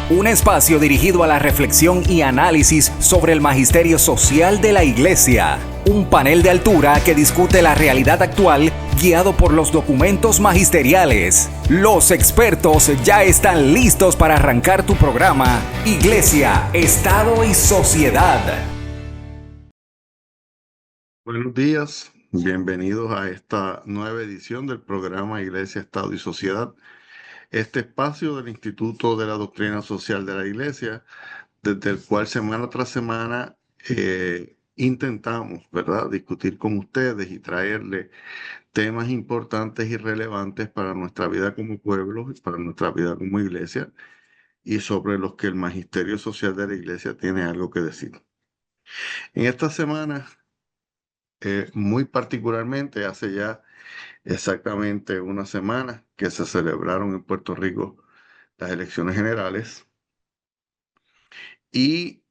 Un espacio dirigido a la reflexión y análisis sobre el magisterio social de la Iglesia. Un panel de altura que discute la realidad actual guiado por los documentos magisteriales. Los expertos ya están listos para arrancar tu programa Iglesia, Estado y Sociedad. Buenos días, bienvenidos a esta nueva edición del programa Iglesia, Estado y Sociedad. Este espacio del Instituto de la Doctrina Social de la Iglesia, desde el cual semana tras semana intentamos, ¿verdad?, discutir con ustedes y traerles temas importantes y relevantes para nuestra vida como pueblo y para nuestra vida como iglesia, y sobre los que el magisterio social de la Iglesia tiene algo que decir. En esta semana, muy particularmente, hace ya exactamente una semana que se celebraron en Puerto Rico las elecciones generales y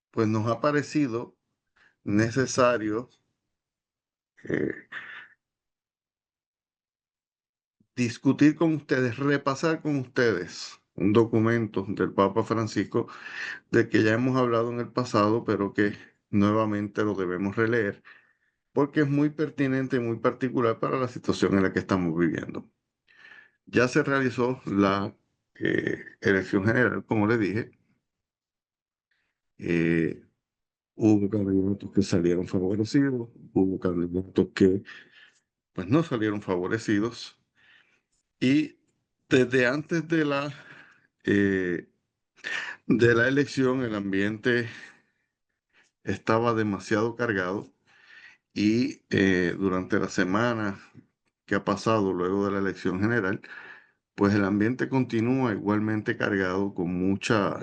pues nos ha parecido necesario eh, discutir con ustedes, repasar con ustedes un documento del Papa Francisco del que ya hemos hablado en el pasado, pero que nuevamente lo debemos releer porque es muy pertinente y muy particular para la situación en la que estamos viviendo. Ya se realizó la elección general, como les dije. Eh, Hubo candidatos que salieron favorecidos, hubo candidatos que pues no salieron favorecidos. Y desde antes eh, de la elección el ambiente estaba demasiado cargado y durante la semana que ha pasado luego de la elección general, pues el ambiente continúa igualmente cargado con mucho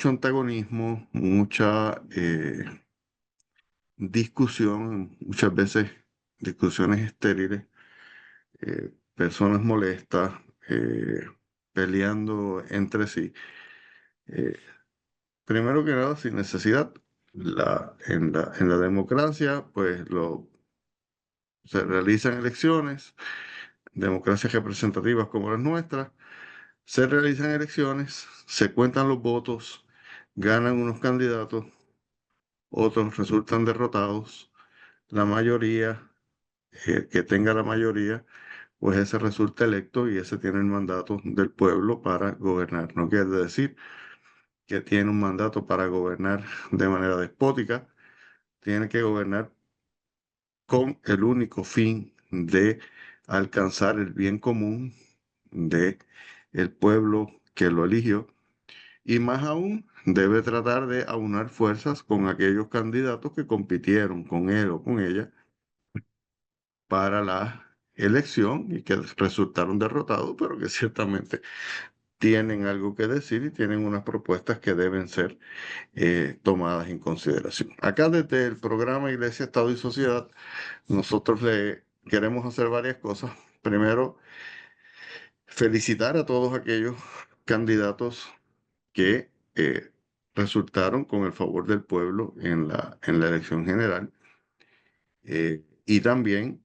antagonismo, mucha discusión, muchas veces discusiones estériles, personas molestas, peleando entre sí. Eh, Primero que nada, sin necesidad. En la democracia, pues se realizan elecciones, democracias representativas como las nuestras, se realizan elecciones, se cuentan los votos, ganan unos candidatos, otros resultan derrotados, la mayoría, que tenga la mayoría, pues ese resulta electo y ese tiene el mandato del pueblo para gobernar. No quiere decir que tiene un mandato para gobernar de manera despótica, tiene que gobernar con el único fin de alcanzar el bien común de el pueblo que lo eligió, y más aún debe tratar de aunar fuerzas con aquellos candidatos que compitieron con él o con ella para la elección y que resultaron derrotados, pero que ciertamente tienen algo que decir y tienen unas propuestas que deben ser tomadas en consideración. Acá desde el programa Iglesia, Estado y Sociedad, nosotros le queremos hacer varias cosas. Primero, felicitar a todos aquellos candidatos que resultaron con el favor del pueblo en la elección general, y también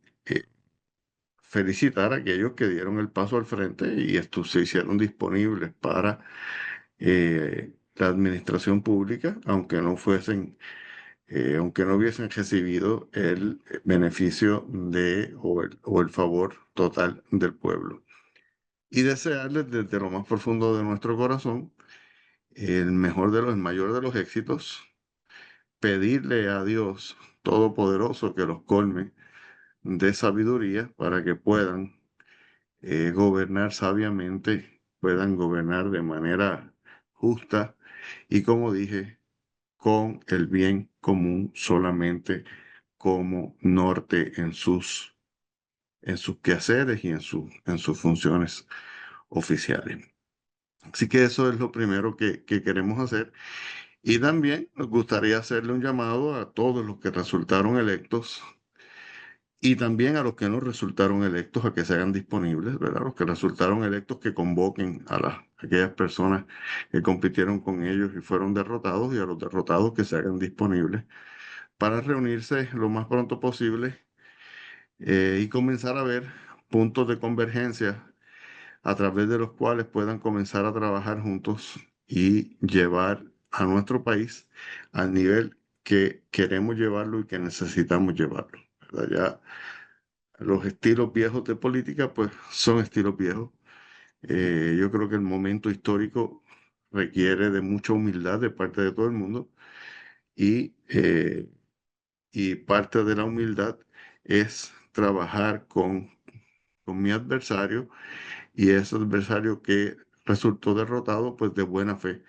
felicitar a aquellos que dieron el paso al frente y estos se hicieron disponibles para la administración pública, aunque no hubiesen recibido el beneficio o el favor total del pueblo. Y desearles desde lo más profundo de nuestro corazón el mayor de los éxitos, pedirle a Dios Todopoderoso que los colme de sabiduría para que puedan gobernar sabiamente, puedan gobernar de manera justa y, como dije, con el bien común solamente como norte en sus quehaceres y en sus funciones oficiales. Así que eso es lo primero que queremos hacer. Y también nos gustaría hacerle un llamado a todos los que resultaron electos y también a los que no resultaron electos a que se hagan disponibles, ¿verdad? Los que resultaron electos, que convoquen a aquellas personas que compitieron con ellos y fueron derrotados, y a los derrotados que se hagan disponibles para reunirse lo más pronto posible y comenzar a ver puntos de convergencia a través de los cuales puedan comenzar a trabajar juntos y llevar a nuestro país al nivel que queremos llevarlo y que necesitamos llevarlo, ¿verdad? Ya los estilos viejos de política, pues son estilos viejos. Yo creo que el momento histórico requiere de mucha humildad de parte de todo el mundo y parte de la humildad es trabajar con mi adversario y ese adversario que resultó derrotado, pues de buena fe,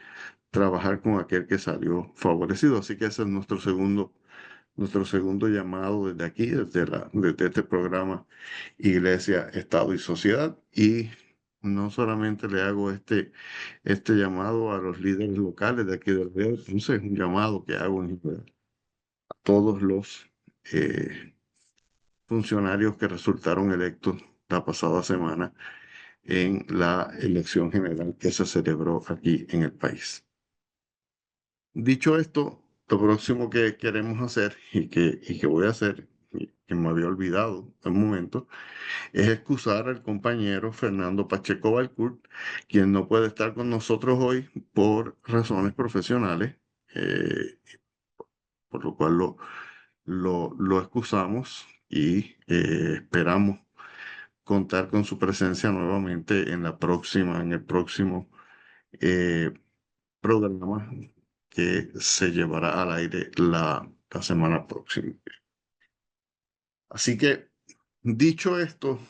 trabajar con aquel que salió favorecido. Así que ese es nuestro segundo llamado desde aquí, desde este programa Iglesia, Estado y Sociedad. Y no solamente le hago este llamado a los líderes locales de aquí del Río, entonces es un llamado que hago en general a todos los funcionarios que resultaron electos la pasada semana en la elección general que se celebró aquí en el país. Dicho esto, lo próximo que queremos hacer y que voy a hacer, y que me había olvidado en un momento, es excusar al compañero Fernando Pacheco Valcourt, quien no puede estar con nosotros hoy por razones profesionales, eh, por lo cual lo excusamos y esperamos contar con su presencia nuevamente en el próximo eh, programa que se llevará al aire la semana próxima. Así que, dicho esto,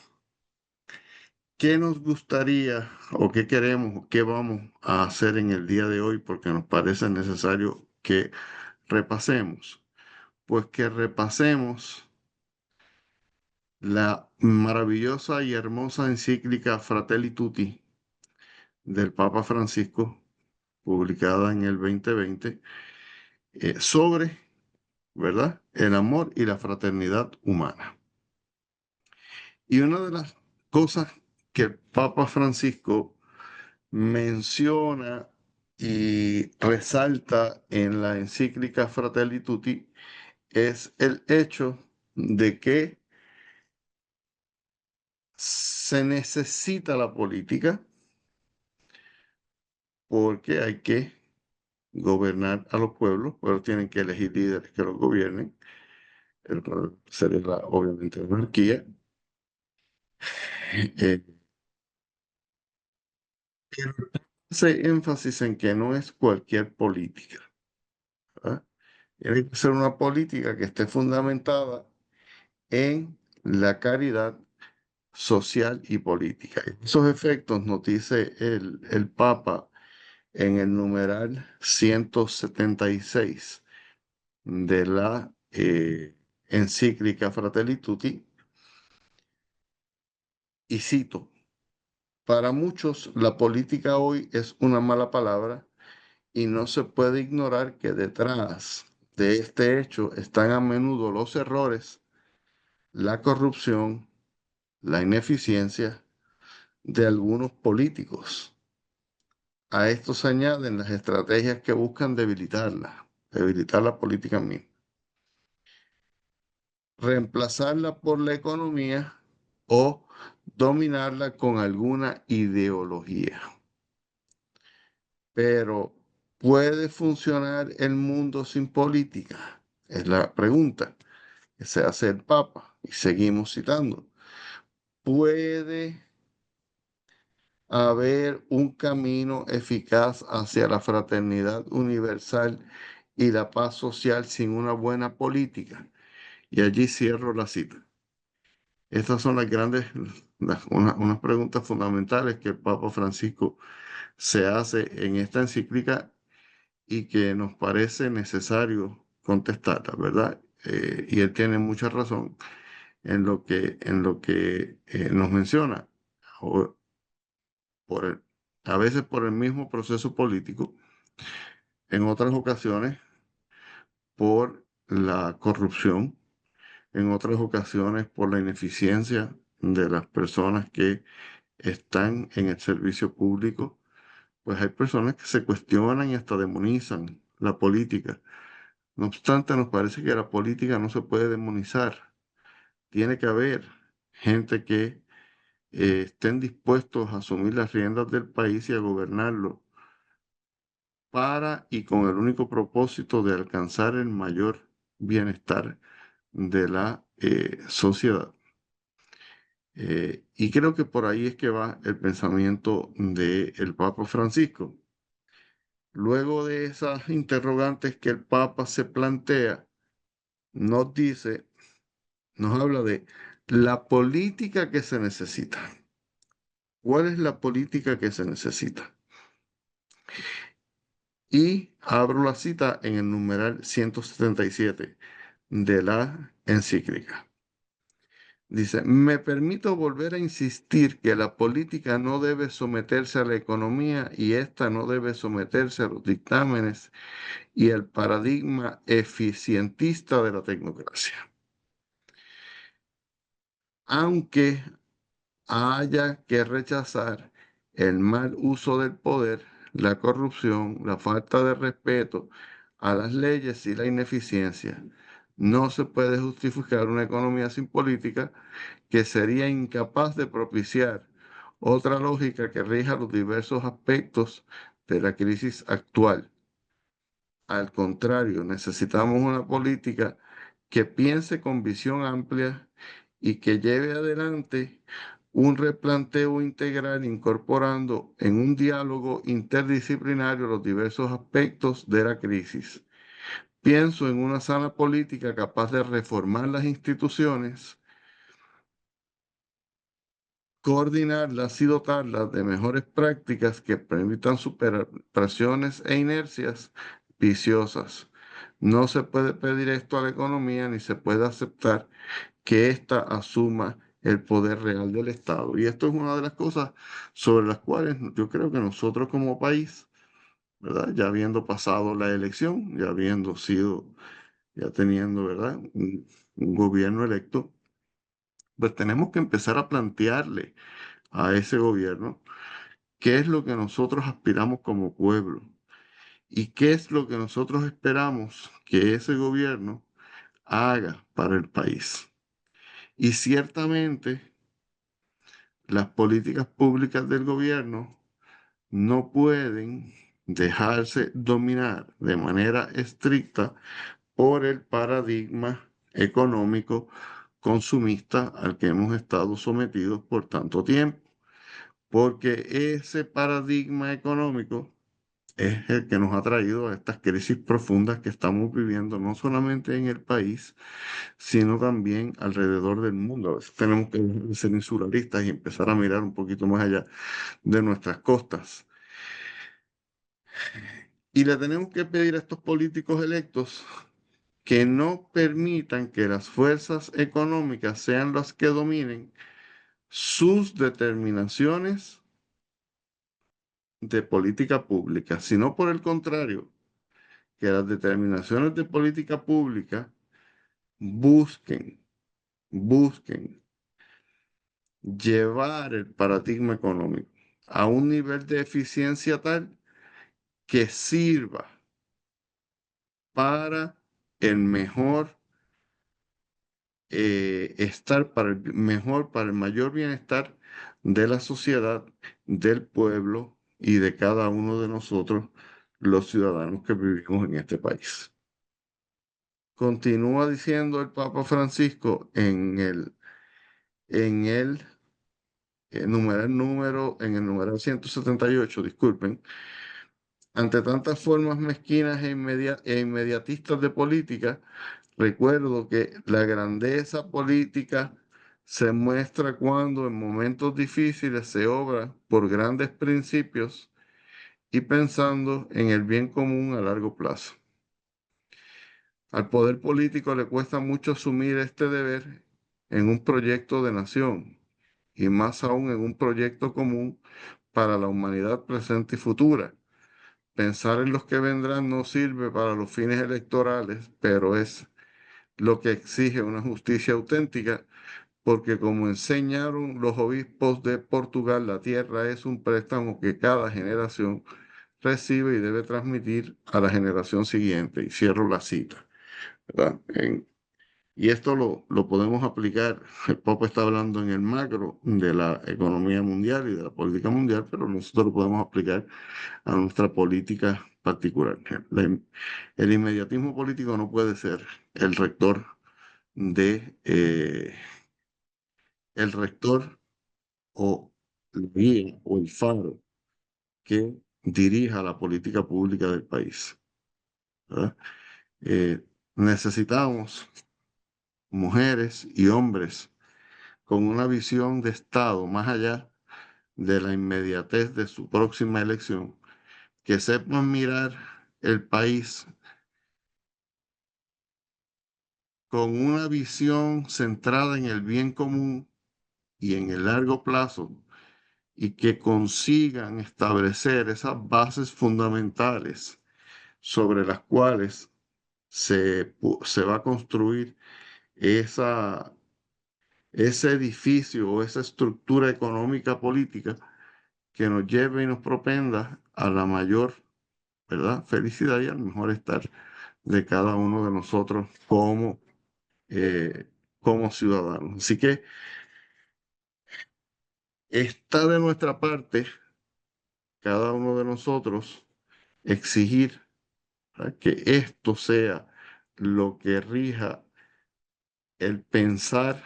¿qué nos gustaría o qué queremos o qué vamos a hacer en el día de hoy? Porque nos parece necesario que repasemos. Pues que repasemos la maravillosa y hermosa encíclica Fratelli Tutti del Papa Francisco, publicada en el 2020, sobre, ¿verdad?, el amor y la fraternidad humana. Y una de las cosas que el Papa Francisco menciona y resalta en la encíclica Fratelli Tutti es el hecho de que se necesita la política porque hay que gobernar a los pueblos tienen que elegir líderes que los gobiernen, el cual sería obviamente la monarquía. Eh, pero hace énfasis en que no es cualquier política, ¿verdad? Tiene que ser una política que esté fundamentada en la caridad social y política. Esos efectos nos dice el Papa en el numeral 176 de la encíclica Fratelli Tutti, y cito: para muchos la política hoy es una mala palabra y no se puede ignorar que detrás de este hecho están a menudo los errores, la corrupción, la ineficiencia de algunos políticos. A esto se añaden las estrategias que buscan debilitar la política misma, reemplazarla por la economía o dominarla con alguna ideología. Pero, ¿puede funcionar el mundo sin política? Es la pregunta que se hace el Papa y seguimos citando. ¿Puede haber un camino eficaz hacia la fraternidad universal y la paz social sin una buena política? Y allí cierro la cita. Estas son las grandes, unas preguntas fundamentales que el Papa Francisco se hace en esta encíclica y que nos parece necesario contestarlas, ¿verdad? Y él tiene mucha razón en lo que nos menciona. O a veces por el mismo proceso político, en otras ocasiones por la corrupción, en otras ocasiones por la ineficiencia de las personas que están en el servicio público, pues hay personas que se cuestionan y hasta demonizan la política. No obstante, nos parece que la política no se puede demonizar. Tiene que haber gente que estén dispuestos a asumir las riendas del país y a gobernarlo para y con el único propósito de alcanzar el mayor bienestar de la sociedad. Y creo que por ahí es que va el pensamiento del Papa Francisco. Luego de esas interrogantes que el Papa se plantea, nos dice, nos habla de la política que se necesita. ¿Cuál es la política que se necesita? Y abro la cita en el numeral 177 de la encíclica. Dice, me permito volver a insistir que la política no debe someterse a la economía y ésta no debe someterse a los dictámenes y el paradigma eficientista de la tecnocracia. Aunque haya que rechazar el mal uso del poder, la corrupción, la falta de respeto a las leyes y la ineficiencia, no se puede justificar una economía sin política que sería incapaz de propiciar otra lógica que rija los diversos aspectos de la crisis actual. Al contrario, necesitamos una política que piense con visión amplia y que lleve adelante un replanteo integral incorporando en un diálogo interdisciplinario los diversos aspectos de la crisis. Pienso en una sana política capaz de reformar las instituciones, coordinarlas y dotarlas de mejores prácticas que permitan superar presiones e inercias viciosas. No se puede pedir esto a la economía ni se puede aceptar que ésta asuma el poder real del Estado. Y esto es una de las cosas sobre las cuales yo creo que nosotros como país, ¿verdad? Ya habiendo pasado la elección, ya habiendo sido, ya teniendo, ¿verdad? Un gobierno electo, pues tenemos que empezar a plantearle a ese gobierno qué es lo que nosotros aspiramos como pueblo y qué es lo que nosotros esperamos que ese gobierno haga para el país. Y ciertamente las políticas públicas del gobierno no pueden dejarse dominar de manera estricta por el paradigma económico consumista al que hemos estado sometidos por tanto tiempo, porque ese paradigma económico es el que nos ha traído a estas crisis profundas que estamos viviendo, no solamente en el país, sino también alrededor del mundo. A veces tenemos que ser insularistas y empezar a mirar un poquito más allá de nuestras costas. Y le tenemos que pedir a estos políticos electos que no permitan que las fuerzas económicas sean las que dominen sus determinaciones de política pública, sino por el contrario, que las determinaciones de política pública busquen llevar el paradigma económico a un nivel de eficiencia tal que sirva para el mejor estar, para el mejor, para el mayor bienestar de la sociedad, del pueblo y de cada uno de nosotros, los ciudadanos que vivimos en este país. Continúa diciendo el Papa Francisco en el en el numeral 178, disculpen, ante tantas formas mezquinas e inmediatistas de política, recuerdo que la grandeza política se muestra cuando en momentos difíciles se obra por grandes principios y pensando en el bien común a largo plazo. Al poder político le cuesta mucho asumir este deber en un proyecto de nación y más aún en un proyecto común para la humanidad presente y futura. Pensar en los que vendrán no sirve para los fines electorales, pero es lo que exige una justicia auténtica, porque como enseñaron los obispos de Portugal, la tierra es un préstamo que cada generación recibe y debe transmitir a la generación siguiente. Y cierro la cita, ¿verdad? Y esto lo podemos aplicar. El Papa está hablando en el macro de la economía mundial y de la política mundial, pero nosotros lo podemos aplicar a nuestra política particular. El inmediatismo político no puede ser el rector de el rector o la guía o el faro que dirija la política pública del país, ¿verdad? Eh, necesitamos mujeres y hombres con una visión de Estado más allá de la inmediatez de su próxima elección, que sepan mirar el país con una visión centrada en el bien común y en el largo plazo, y que consigan establecer esas bases fundamentales sobre las cuales se va a construir esa, ese edificio o esa estructura económica política que nos lleve y nos propenda a la mayor, ¿verdad?, felicidad y al mejor estar de cada uno de nosotros eh, como ciudadanos. Así que está de nuestra parte, cada uno de nosotros, exigir, ¿verdad?, que esto sea lo que rija el pensar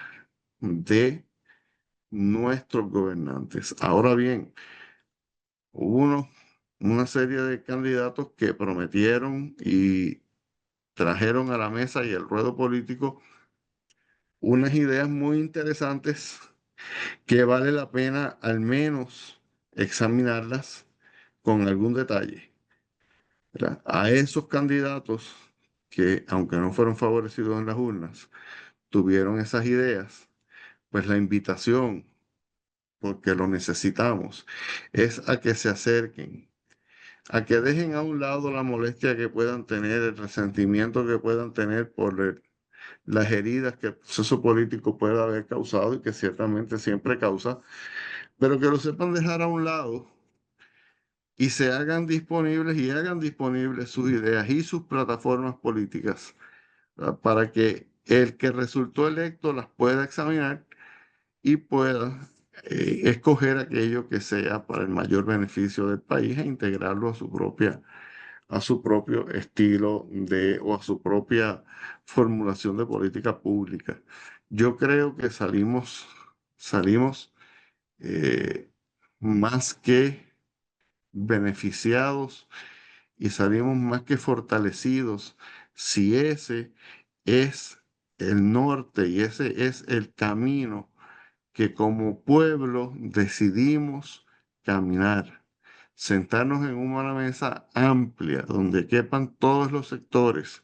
de nuestros gobernantes. Ahora bien, hubo una serie de candidatos que prometieron y trajeron a la mesa y al ruedo político unas ideas muy interesantes que vale la pena al menos examinarlas con algún detalle, ¿verdad? A esos candidatos que, aunque no fueron favorecidos en las urnas, tuvieron esas ideas, pues la invitación, porque lo necesitamos, es a que se acerquen, a que dejen a un lado la molestia que puedan tener, el resentimiento que puedan tener por las heridas que el proceso político pueda haber causado y que ciertamente siempre causa, pero que lo sepan dejar a un lado y se hagan disponibles y hagan disponibles sus ideas y sus plataformas políticas, ¿verdad?, para que el que resultó electo las pueda examinar y pueda escoger aquello que sea para el mayor beneficio del país e integrarlo a su propio estilo o a su propia formulación de política pública. Yo creo que salimos eh, más que beneficiados y salimos más que fortalecidos si ese es el norte y ese es el camino que como pueblo decidimos caminar, sentarnos en una mesa amplia donde quepan todos los sectores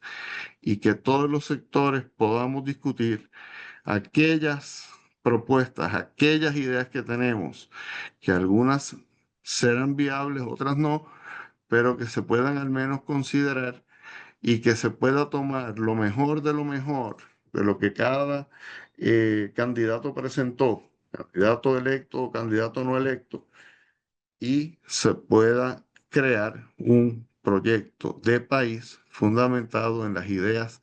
y que todos los sectores podamos discutir aquellas propuestas, aquellas ideas que tenemos, que algunas serán viables, otras no, pero que se puedan al menos considerar y que se pueda tomar lo mejor de lo que cada candidato presentó, candidato electo o candidato no electo, y se pueda crear un proyecto de país fundamentado en las ideas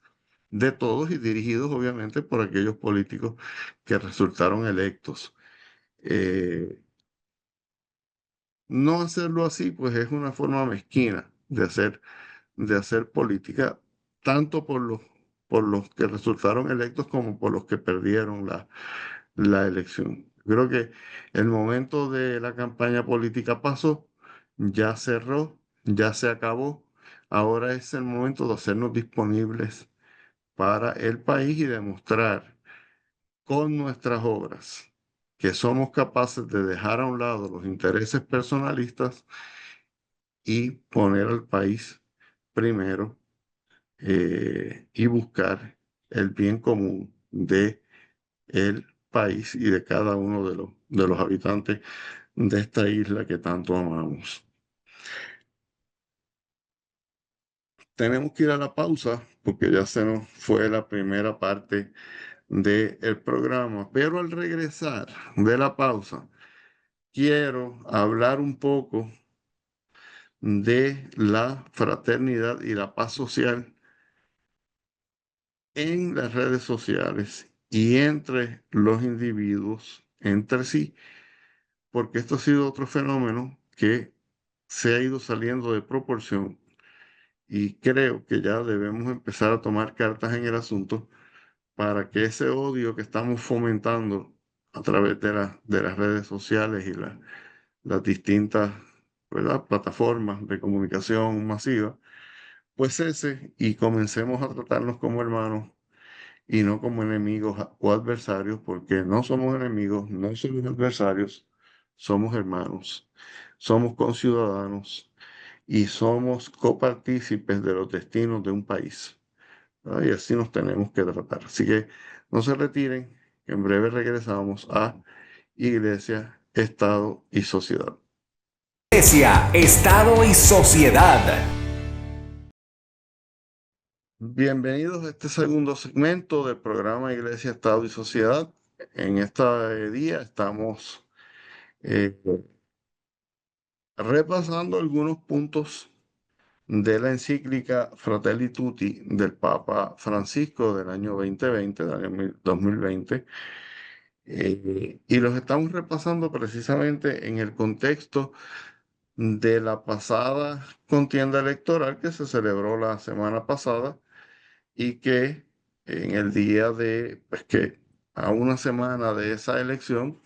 de todos y dirigidos obviamente por aquellos políticos que resultaron electos. Eh, no hacerlo así, pues es una forma mezquina de hacer política, tanto por los que resultaron electos como por los que perdieron la elección. Creo que el momento de la campaña política pasó, ya cerró, ya se acabó. Ahora es el momento de hacernos disponibles para el país y demostrar con nuestras obras que somos capaces de dejar a un lado los intereses personalistas y poner al país primero, y buscar el bien común de el país y de cada uno de los habitantes de esta isla que tanto amamos. Tenemos que ir a la pausa porque ya se nos fue la primera parte del programa, pero al regresar de la pausa, quiero hablar un poco de la fraternidad y la paz social en las redes sociales y entre los individuos entre sí, porque esto ha sido otro fenómeno que se ha ido saliendo de proporción y creo que ya debemos empezar a tomar cartas en el asunto para que ese odio que estamos fomentando a través de las redes sociales y las distintas, ¿verdad?, plataformas de comunicación masiva, pues cese y comencemos a tratarnos como hermanos y no como enemigos o adversarios, porque no somos enemigos, no somos adversarios, somos hermanos, somos conciudadanos y somos copartícipes de los destinos de un país. ¿Verdad? Y así nos tenemos que tratar. Así que no se retiren, que en breve regresamos a Iglesia, Estado y Sociedad. Iglesia, Estado y Sociedad. Bienvenidos a este segundo segmento del programa Iglesia, Estado y Sociedad. En este día estamos eh, repasando algunos puntos de la encíclica Fratelli Tutti del Papa Francisco del año 2020, del año 2020, y los estamos repasando precisamente en el contexto de la pasada contienda electoral que se celebró la semana pasada y que en el día de, pues que a una semana de esa elección,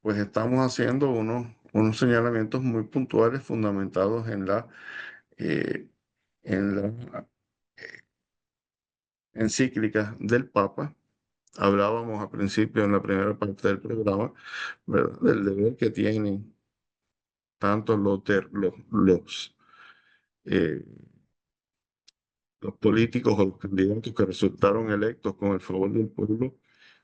pues estamos haciendo unos señalamientos muy puntuales fundamentados eh, en la encíclica del Papa. Hablábamos al principio, en la primera parte del programa, ¿verdad?, del deber que tienen tanto eh, los políticos o los candidatos que resultaron electos con el favor del pueblo,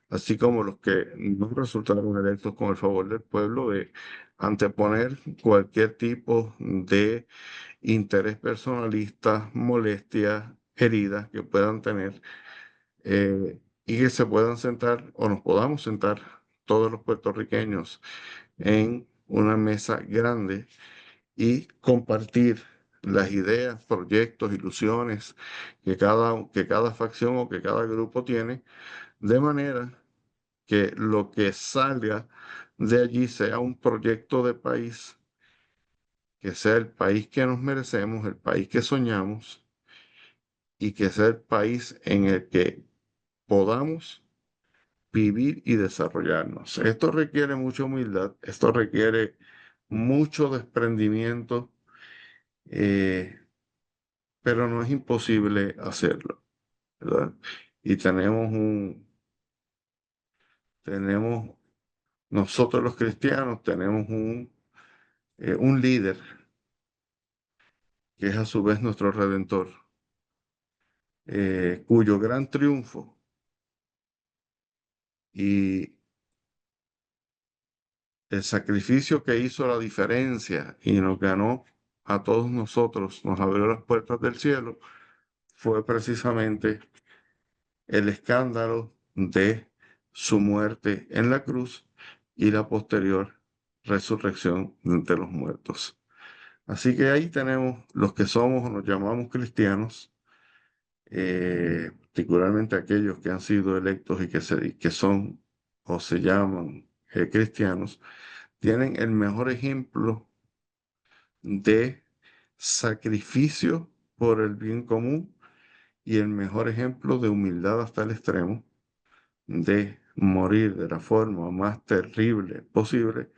así como los que no resultaron electos con el favor del pueblo, de anteponer cualquier tipo de interés personalista, molestia, heridas que puedan tener, y que se puedan sentar o nos podamos sentar todos los puertorriqueños en una mesa grande y compartir las ideas, proyectos, ilusiones que cada facción o que cada grupo tiene, de manera que lo que salga de allí sea un proyecto de país, que sea el país que nos merecemos, el país que soñamos y que sea el país en el que podamos vivir y desarrollarnos. Esto requiere mucha humildad, esto requiere mucho desprendimiento, eh, pero no es imposible hacerlo, ¿verdad? Y tenemos, nosotros los cristianos tenemos un líder que es a su vez nuestro Redentor, cuyo gran triunfo y el sacrificio que hizo la diferencia y nos ganó a todos nosotros, nos abrió las puertas del cielo, fue precisamente el escándalo de su muerte en la cruz y la posterior resurrección de entre los muertos. Así que ahí tenemos los que somos o nos llamamos cristianos, particularmente aquellos que han sido electos y que son o se llaman cristianos, tienen el mejor ejemplo de sacrificio por el bien común y el mejor ejemplo de humildad hasta el extremo, de morir de la forma más terrible posible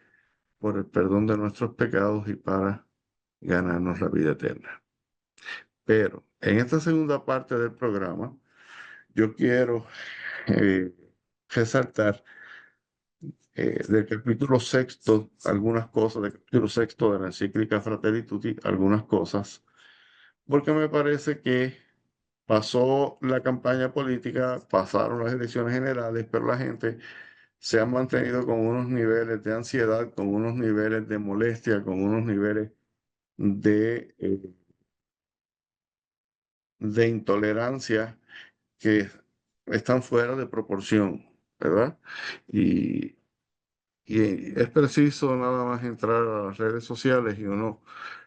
por el perdón de nuestros pecados y para ganarnos la vida eterna. Pero en esta segunda parte del programa, yo quiero eh, resaltar del capítulo sexto algunas cosas, del capítulo sexto de la encíclica Fratelli Tutti, algunas cosas, porque me parece que pasó la campaña política, pasaron las elecciones generales, pero la gente se ha mantenido con unos niveles de ansiedad, con unos niveles de molestia, con unos niveles de de intolerancia que están fuera de proporción, ¿verdad? Y, y es preciso nada más entrar a las redes sociales y uno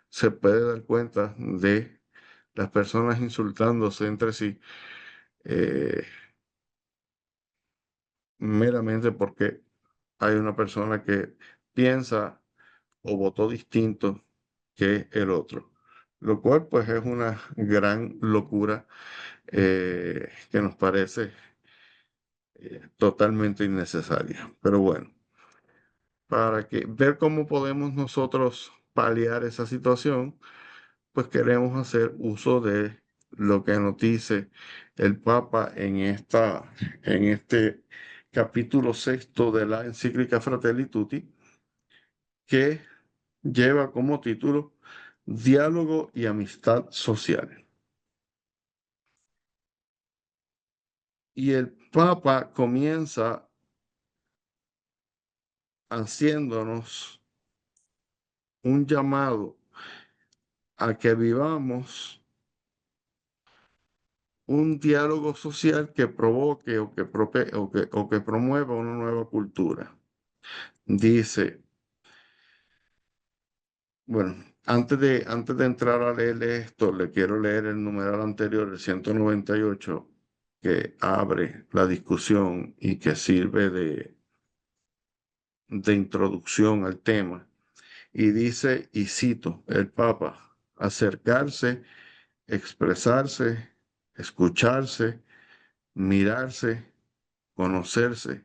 se puede dar cuenta de las personas insultándose entre sí eh, meramente porque hay una persona que piensa o votó distinto que el otro, lo cual pues es una gran locura que nos parece totalmente innecesaria. Pero bueno, para que ver cómo podemos nosotros paliar esa situación, pues queremos hacer uso de lo que nos dice el Papa en este capítulo sexto de la encíclica Fratelli Tutti, que lleva como título Diálogo y Amistad Social. Y el Papa comienza haciéndonos un llamado a que vivamos un diálogo social que provoque o que promueva una nueva cultura. Dice, bueno, antes de entrar a leer esto, le quiero leer el numeral anterior, el 198, que abre la discusión y que sirve de introducción al tema. Y dice, y cito, el Papa, acercarse, expresarse, escucharse, mirarse, conocerse,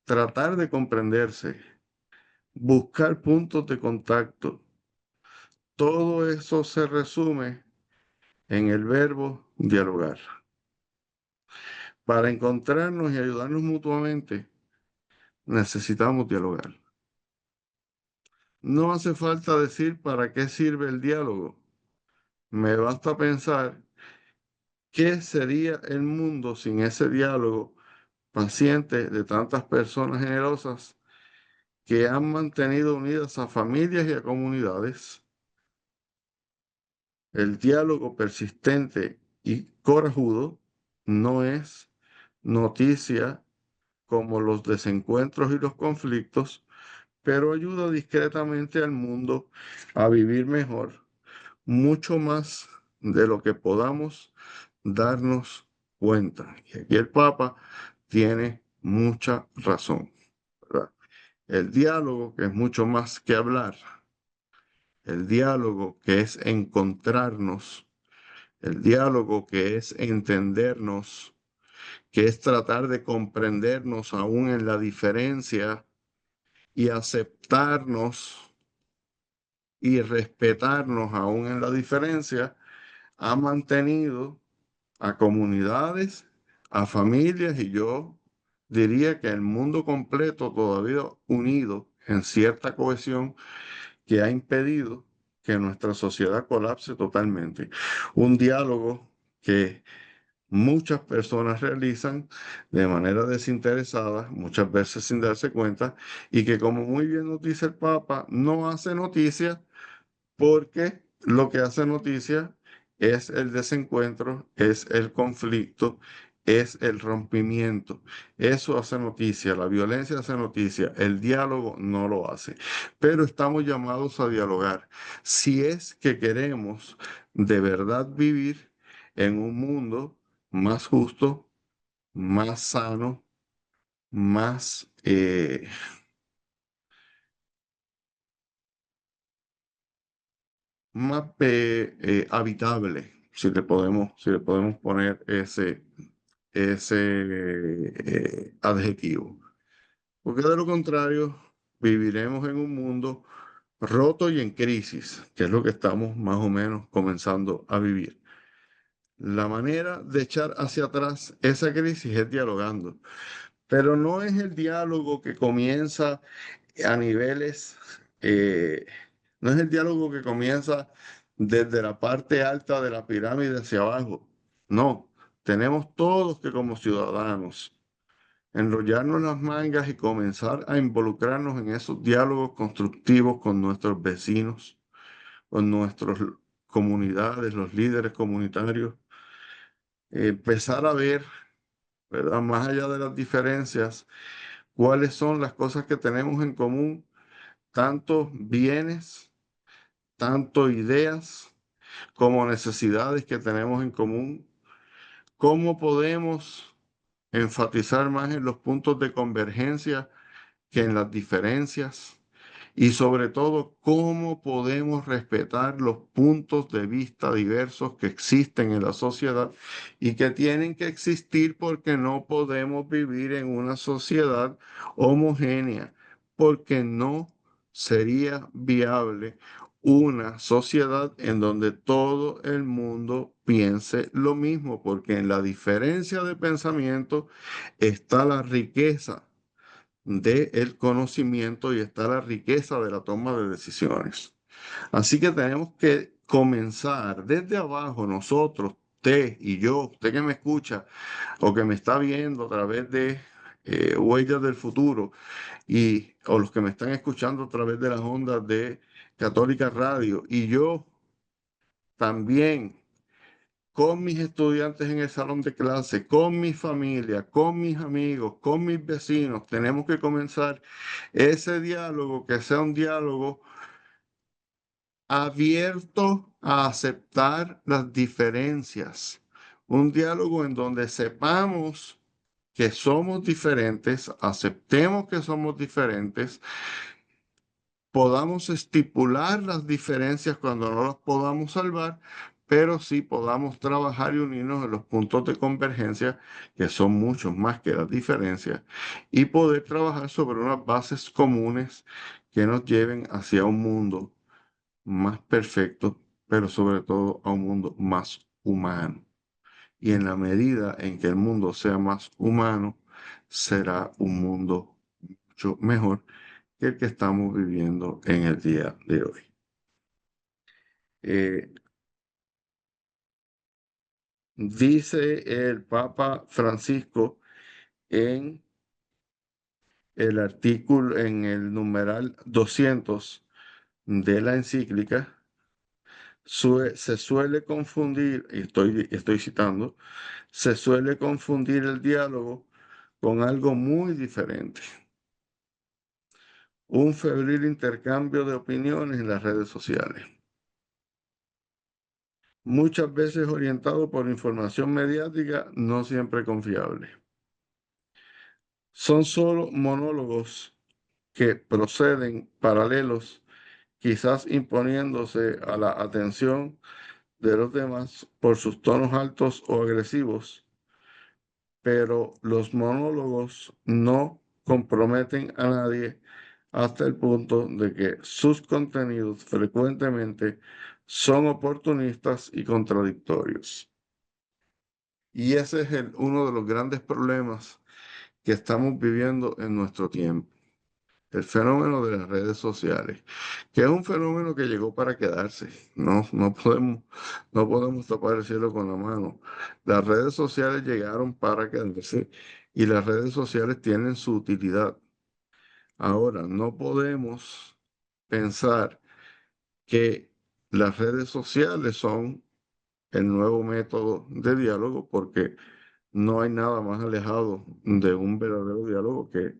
tratar de comprenderse, buscar puntos de contacto. Todo eso se resume en el verbo dialogar. Para encontrarnos y ayudarnos mutuamente, necesitamos dialogar. No hace falta decir para qué sirve el diálogo. Me basta pensar qué sería el mundo sin ese diálogo paciente de tantas personas generosas que han mantenido unidas a familias y a comunidades. El diálogo persistente y corajudo no es noticia como los desencuentros y los conflictos, pero ayuda discretamente al mundo a vivir mejor, mucho más de lo que podamos darnos cuenta. Y aquí el Papa tiene mucha razón, ¿verdad? El diálogo, que es mucho más que hablar, el diálogo que es encontrarnos, el diálogo que es entendernos, que es tratar de comprendernos aún en la diferencia y aceptarnos y respetarnos aún en la diferencia, ha mantenido a comunidades, a familias y yo diría que el mundo completo todavía unido en cierta cohesión que ha impedido que nuestra sociedad colapse totalmente. Un diálogo que muchas personas realizan de manera desinteresada, muchas veces sin darse cuenta, y que como muy bien nos dice el Papa, no hace noticia porque lo que hace noticia es el desencuentro, es el conflicto, es el rompimiento. Eso hace noticia, la violencia hace noticia, el diálogo no lo hace. Pero estamos llamados a dialogar. Si es que queremos de verdad vivir en un mundo más justo, más sano, más más habitable, si le podemos poner ese adjetivo. Porque de lo contrario, viviremos en un mundo roto y en crisis, que es lo que estamos más o menos comenzando a vivir. La manera de echar hacia atrás esa crisis es dialogando, pero no es el diálogo que comienza a niveles, no es el diálogo que comienza desde la parte alta de la pirámide hacia abajo. No, tenemos todos que como ciudadanos enrollarnos las mangas y comenzar a involucrarnos en esos diálogos constructivos con nuestros vecinos, con nuestras comunidades, los líderes comunitarios, empezar a ver, ¿verdad? Más allá de las diferencias, cuáles son las cosas que tenemos en común, tanto bienes, tanto ideas como necesidades que tenemos en común, cómo podemos enfatizar más en los puntos de convergencia que en las diferencias y sobre todo cómo podemos respetar los puntos de vista diversos que existen en la sociedad y que tienen que existir porque no podemos vivir en una sociedad homogénea, porque no sería viable una sociedad en donde todo el mundo piense lo mismo, porque en la diferencia de pensamiento está la riqueza del conocimiento y está la riqueza de la toma de decisiones. Así que tenemos que comenzar desde abajo, nosotros, usted y yo, usted que me escucha o que me está viendo a través de Huellas del Futuro o los que me están escuchando a través de las ondas de Católica Radio y yo también con mis estudiantes en el salón de clase, con mi familia, con mis amigos, con mis vecinos. Tenemos que comenzar ese diálogo, que sea un diálogo abierto a aceptar las diferencias. Un diálogo en donde sepamos que somos diferentes, aceptemos que somos diferentes, podamos estipular las diferencias cuando no las podamos salvar, pero sí podamos trabajar y unirnos en los puntos de convergencia, que son muchos más que las diferencias, y poder trabajar sobre unas bases comunes que nos lleven hacia un mundo más perfecto, pero sobre todo a un mundo más humano. Y en la medida en que el mundo sea más humano, será un mundo mucho mejor que el que estamos viviendo en el día de hoy. Eh, Dice el Papa Francisco en el artículo, en el numeral 200 de la encíclica, se suele confundir, y estoy citando, se suele confundir el diálogo con algo muy diferente. Un febril intercambio de opiniones en las redes sociales, muchas veces orientado por información mediática no siempre confiable. Son solo monólogos que proceden paralelos, quizás imponiéndose a la atención de los demás por sus tonos altos o agresivos, pero los monólogos no comprometen a nadie hasta el punto de que sus contenidos frecuentemente son oportunistas y contradictorios. Y ese es uno de los grandes problemas que estamos viviendo en nuestro tiempo. El fenómeno de las redes sociales, que es un fenómeno que llegó para quedarse. No podemos tapar el cielo con la mano. Las redes sociales llegaron para quedarse y las redes sociales tienen su utilidad. Ahora, no podemos pensar que las redes sociales son el nuevo método de diálogo porque no hay nada más alejado de un verdadero diálogo que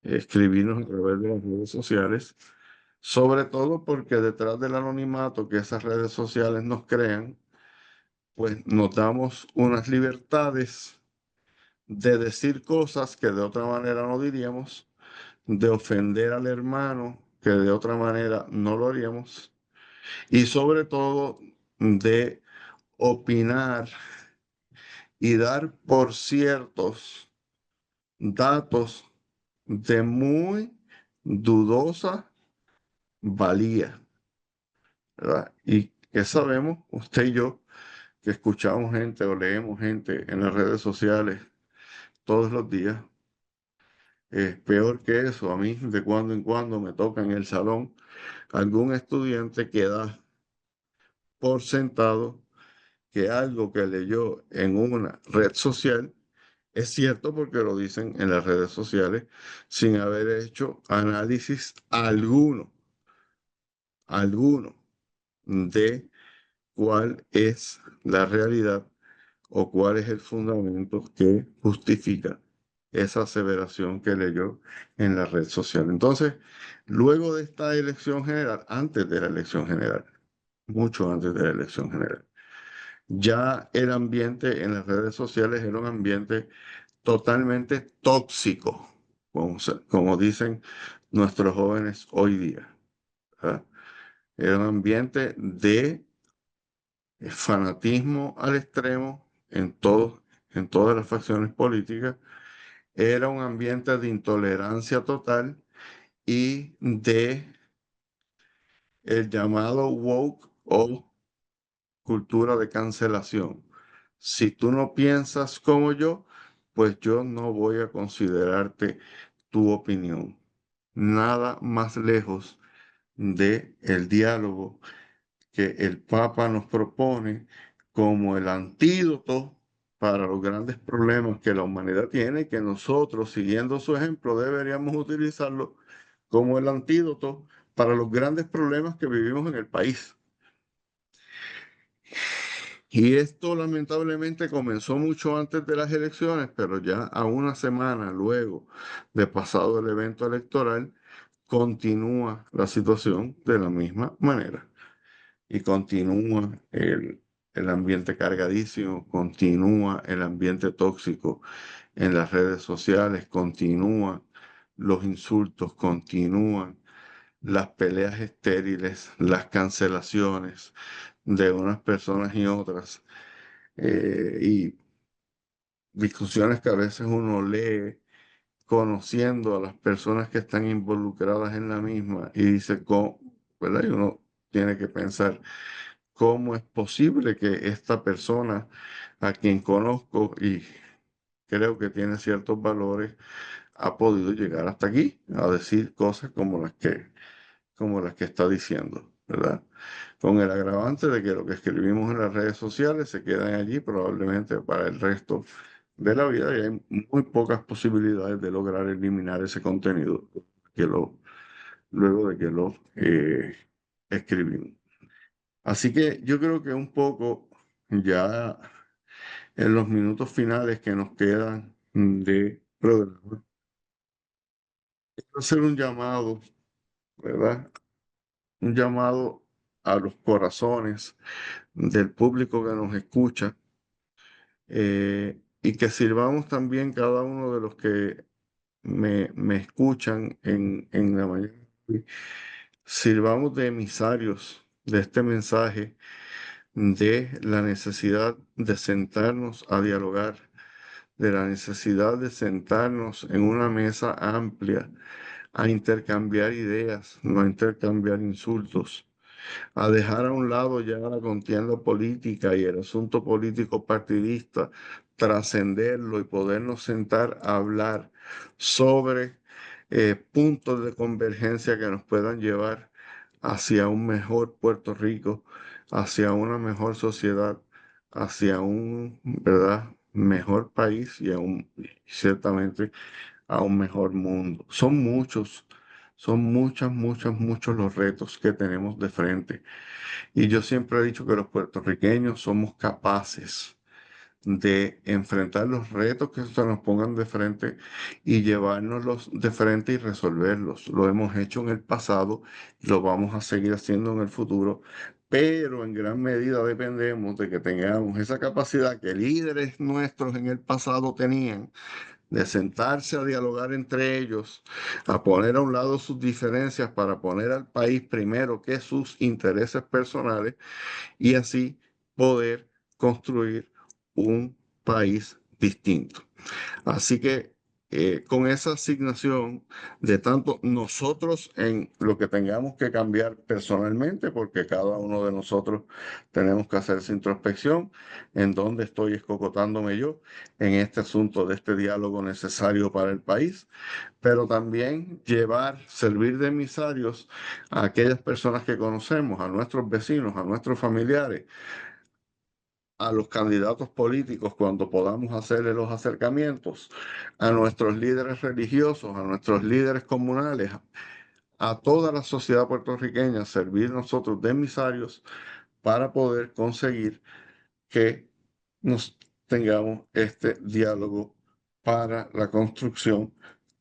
escribirnos a través de las redes sociales, sobre todo porque detrás del anonimato que esas redes sociales nos crean, pues nos damos unas libertades de decir cosas que de otra manera no diríamos, de ofender al hermano que de otra manera no lo haríamos, y sobre todo de opinar y dar por ciertos datos de muy dudosa valía, ¿verdad? Y que sabemos, usted y yo, que escuchamos gente o leemos gente en las redes sociales todos los días, es peor que eso. A mí de cuando en cuando me toca en el salón algún estudiante que da por sentado que algo que leyó en una red social es cierto porque lo dicen en las redes sociales sin haber hecho análisis alguno de cuál es la realidad o cuál es el fundamento que justifica esa aseveración que leyó en la red social. Entonces, luego de esta elección general, antes de la elección general, mucho antes de la elección general, Ya el ambiente en las redes sociales era un ambiente totalmente tóxico, como dicen nuestros jóvenes hoy día, ¿verdad? Era un ambiente de fanatismo al extremo en todas las facciones políticas. Era un ambiente de intolerancia total y de el llamado woke o cultura de cancelación. Si tú no piensas como yo, pues yo no voy a considerarte tu opinión. Nada más lejos de el diálogo que el Papa nos propone como el antídoto para los grandes problemas que la humanidad tiene y que nosotros, siguiendo su ejemplo, deberíamos utilizarlo como el antídoto para los grandes problemas que vivimos en el país. Y esto lamentablemente comenzó mucho antes de las elecciones, pero ya a una semana luego de pasado el evento electoral, continúa la situación de la misma manera. Y continúa el ambiente cargadísimo, continúa el ambiente tóxico en las redes sociales, continúan los insultos, continúan las peleas estériles, las cancelaciones de unas personas y otras, y discusiones que a veces uno lee conociendo a las personas que están involucradas en la misma y dice, ¿cómo? ¿Verdad? Y uno tiene que pensar, ¿cómo es posible que esta persona a quien conozco y creo que tiene ciertos valores ha podido llegar hasta aquí a decir cosas como las que está diciendo, ¿verdad? Con el agravante de que lo que escribimos en las redes sociales se quedan allí probablemente para el resto de la vida y hay muy pocas posibilidades de lograr eliminar ese contenido que luego de que lo escribimos. Así que yo creo que un poco ya en los minutos finales que nos quedan de programa, quiero hacer un llamado, ¿verdad? Un llamado a los corazones del público que nos escucha, y que sirvamos también cada uno de los que me escuchan en la mañana. Sirvamos de emisarios de este mensaje de la necesidad de sentarnos a dialogar, de la necesidad de sentarnos en una mesa amplia a intercambiar ideas, no a intercambiar insultos, a dejar a un lado ya la contienda política y el asunto político partidista, trascenderlo y podernos sentar a hablar sobre puntos de convergencia que nos puedan llevar hacia un mejor Puerto Rico, hacia una mejor sociedad, hacia un, ¿verdad?, mejor país y ciertamente a un mejor mundo. Son muchos los retos que tenemos de frente. Y yo siempre he dicho que los puertorriqueños somos capaces de enfrentar los retos que se nos pongan de frente y llevárnoslos de frente y resolverlos. Lo hemos hecho en el pasado y lo vamos a seguir haciendo en el futuro, pero en gran medida dependemos de que tengamos esa capacidad que líderes nuestros en el pasado tenían de sentarse a dialogar entre ellos, a poner a un lado sus diferencias para poner al país primero que sus intereses personales y así poder construir un país distinto. Así que con esa asignación de tanto nosotros en lo que tengamos que cambiar personalmente, porque cada uno de nosotros tenemos que hacer esa introspección, en dónde estoy escocotándome yo en este asunto de este diálogo necesario para el país, pero también servir de emisarios a aquellas personas que conocemos, a nuestros vecinos, a nuestros familiares, a los candidatos políticos cuando podamos hacerle los acercamientos, a nuestros líderes religiosos, a nuestros líderes comunales, a toda la sociedad puertorriqueña, servir nosotros de emisarios para poder conseguir que nos tengamos este diálogo para la construcción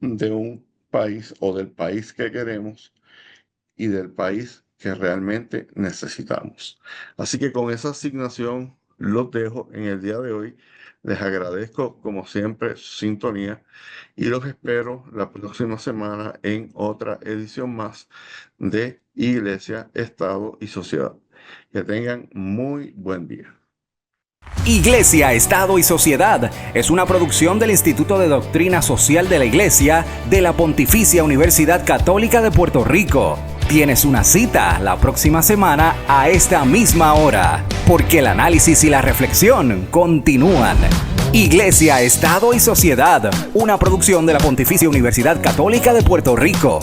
de un país o del país que queremos y del país que realmente necesitamos. Así que con esa asignación los dejo en el día de hoy. Les agradezco, como siempre, su sintonía y los espero la próxima semana en otra edición más de Iglesia, Estado y Sociedad. Que tengan muy buen día. Iglesia, Estado y Sociedad es una producción del Instituto de Doctrina Social de la Iglesia de la Pontificia Universidad Católica de Puerto Rico. Tienes una cita la próxima semana a esta misma hora, porque el análisis y la reflexión continúan. Iglesia, Estado y Sociedad, una producción de la Pontificia Universidad Católica de Puerto Rico.